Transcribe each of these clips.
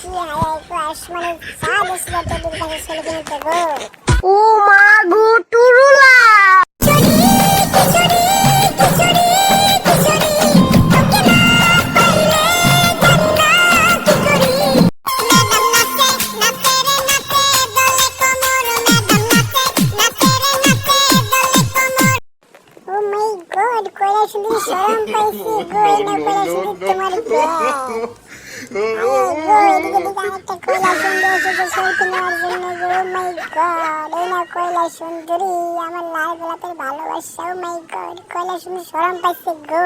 কি আসমানে চাঁদ এসে টেডির কাছে সেলফি নিতে গো। ও মা গো টুরুলা শরম পাইছি গো, এটা কইলা শুধু তোমার আরেকটা কয়লা সুন্দর এসেছে সেলফি নেওয়ার জন্য গো। মাই গড, এই না কয়লা সুন্দরী, আমার লাল গোলাপের ভালোবাসা। ও মাই গড, কয়লা সুন্দর শরম পাইছে গো।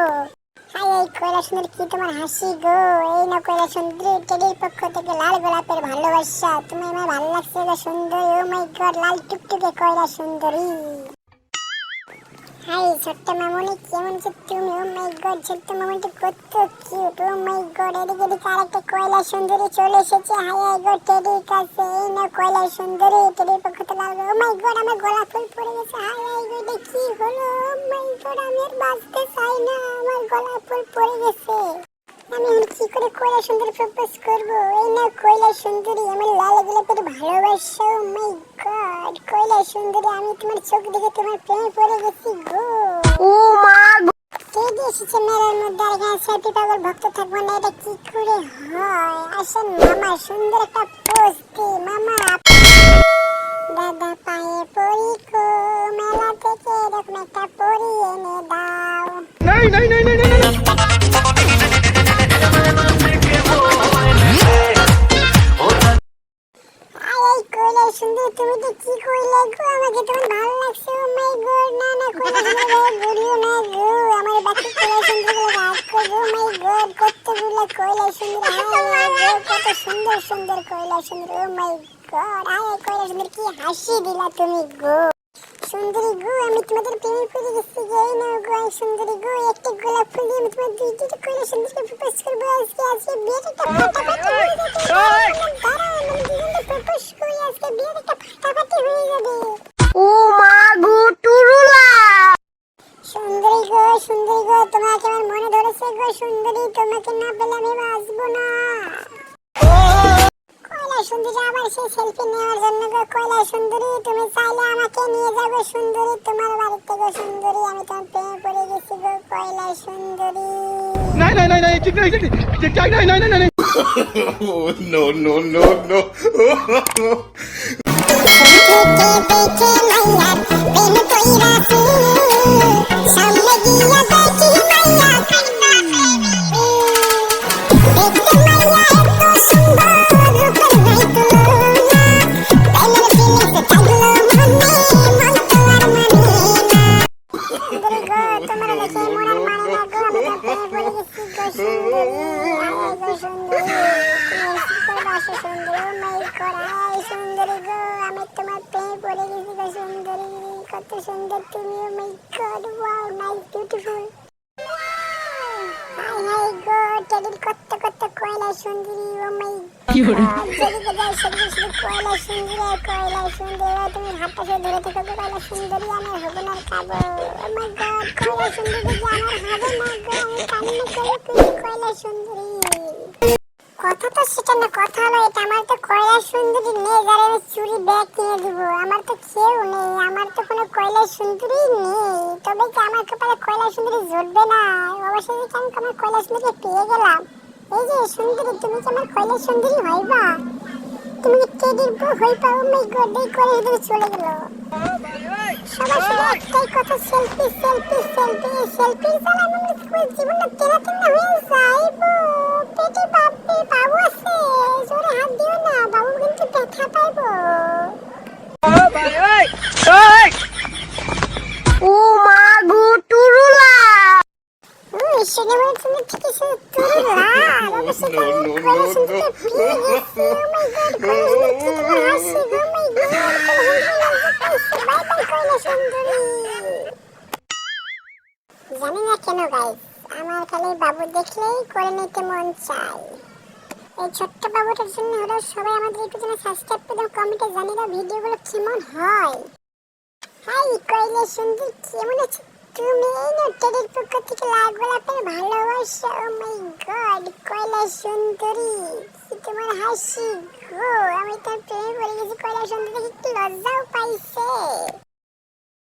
হাই এই কয়লা সুন্দর কি তোমার হাসি গো। এই না কয়লা সুন্দরী, টেডির পক্ষ থেকে লাল গোলাপের ভালোবাসা। তুমি আমার ভালো লাগছে গো সুন্দরী। ও মাই গড, লাল টুকটুকে কয়লা সুন্দরী। হাই ছোট্ট মামুনি, কেমন আছো তুমি? ও মাই গড, ছোট্ট মামুনিটা কত কিউট। ও মাই গড, এদিকে আরেকটা কয়লা সুন্দরী চলে এসেছে। হাই হাই গো টেডির কাছে। এই না কয়লা সুন্দরী, টেডির পক্ষ থেকে লাল। ও মাই গড, আমার গলা ফুল পড়ে গেছে। হাই হাই গো, এটা কি হলো? ও মাই গড, আমি আর বাঁচতে চাই না, আমার গলা ফুল পড়ে গেছে। আমি এখন কি করে কয়লা সুন্দরী প্রপোজ করব? এই না কয়লা সুন্দরী, আমার লাল গোলাপের ভালোবাসা। ও মাই গড, কয়লা সুন্দরী, আমি তোমার চোখ দেখে তোমার প্রেমে পড়ে গেছি গো। ও মা গো টেডি এসেছে মেলার মধ্যে, আর এখানে সেলফি পাগল ভক্ত থাকবো না, এটা কি করে হয়? আসেন মামা, সুন্দর একটা পোজ দি মামা। দাদা পায়ে পড়ি গো, মেলা থেকে এরকম একটা পরি এনে দাও। নাই নাই নাই নাই নাই এই কয়লা সুন্দর, তুমি তো কি কইলে গো? আমাকে তোমার ভালো লাগছে। ও মাই গড, না না কয়লা সুন্দর বলিও না গো, আমার বাকি কয়লা সুন্দর গুলো রাগ করো। ও মাই গড, কতগুলো কয়লা সুন্দর। হাই গো, কত সুন্দর সুন্দর কয়লা সুন্দর। ও মাই গড, হাই কয়লা সুন্দর, কি হাসি দিলা তুমি গো সুন্দরী গো। আমি তোমাদের প্রেমে পড়ে গেছি গো। এই নাও গো সুন্দরী গো, একটা গোলাপ ফুল দিয়ে আমি তোমার দুইটা কয়লা সুন্দরকে প্রপোজ করবো আজকে। আজকে বিয়ের একটা ফাটাফাটি হয়ে যাবে। দাঁড়াও, আমি দুজনকে প্রপোজ করি আজকে, বিয়ের একটা ফাটাফাটি হয়ে যাবে। ও মা গো টুরুলা সুন্দরী গো, সুন্দরী গো, তোমাকে আমার মনে ধরেছে গো সুন্দরী, তোমাকে না পেলে আমি বাঁচবো না। কয়লা সুন্দরী আবার সেই সেলফি নেওয়ার জন্য গো। কয়লা সুন্দরী, তুমি চাইলে আমাকে নিয়ে যাবে সুন্দরী তোমার বাড়িতে গো সুন্দরী, আমি তোমার প্রেমে পড়ে গেছি গো কয়লা সুন্দরী। নাই নাই নাই নাই ঠিক নাই ঠিক ঠিক নাই নাই নাই নাই no, no, no, no. কত সুন্দর তুমি। Oh my God, wow, nice, beautiful. হাই হাই গো, টেডির কত কত কয়লা সুন্দরী। ও মাই গড, যেদিকে যাই সেদিকে শুধু কয়লা সুন্দরী আর কয়লা সুন্দরী। তুমি হাতটা সে ধরে থেকো গো কয়লা সুন্দরী, আমি হবো না খাবো। ও মাই গড, কয়লা সুন্দরী যে আমার হবে না গো, আমি কান্না করে তুমি কয়লা সুন্দরী। কথা তো সেটা না, কথা হলো এটা, আমার তো কয়লা সুন্দরী নেই যারা আমি চুরি ব্যাগ কিনে দিব। আমার তো কেউ নেই, আমার তো কোনো কয়লা সুন্দরী নেই। তবে কি আমার কপালে কয়লা সুন্দরী জুটবে না? অবশ্যই কি আমি আমার কয়লা সুন্দরী পেয়ে গেলাম। এই যে সুন্দরী, তুমি কি আমার কয়লা সুন্দরী হইবা? তুমি কি টেডির বউ হইবা? ও মাই গড, এই কয়লা সুন্দরী চলে গেল। সবার শুধু একটাই কথা, সেলফি সেলফি সেলফি সেলফি। সালা আমার জীবনটা তেনা তেনা হয়ে যাইবো। পেটে বাপরে বাবু আছে, জোরে হাত দিও না, বাবু কিন্তু ব্যথা পাইবো। ও মা গো টুরুলা সেটা মানে তুমি ঠিক আছে তুরুলা। অবশ্যই আমি কয়লা সুন্দরীকে পেয়ে গেছি। ও মাই গড, কয়লা সুন্দরী কি তোমার হাসি গো। ও মাই গড, বাই বাই কয়লা সুন্দরী। জানি না কেন গাইস, আমার খালি বাবু দেখলেই করে নিতে মন চায়। এই ছোট্ট বাবুটার জন্য হলো সবাই আমাদের একটু যেন সাবস্ক্রাইব করে দাও, কমেন্টে জানিয়ে দাও ভিডিওগুলো কেমন হয়। হাই কয়লা সুন্দরী, কেমন আছো তুমি এই নোটের পক্ষ থেকে লাখ গোলাপের ভালোবাসা। ও মাই গড, কৈলাস সুন্দরী, কি তোমার হাসি গো! আমি তার প্রেমে পড়ে গেছি। কৈলাস সুন্দরী একটু লজ্জাও পাইছে।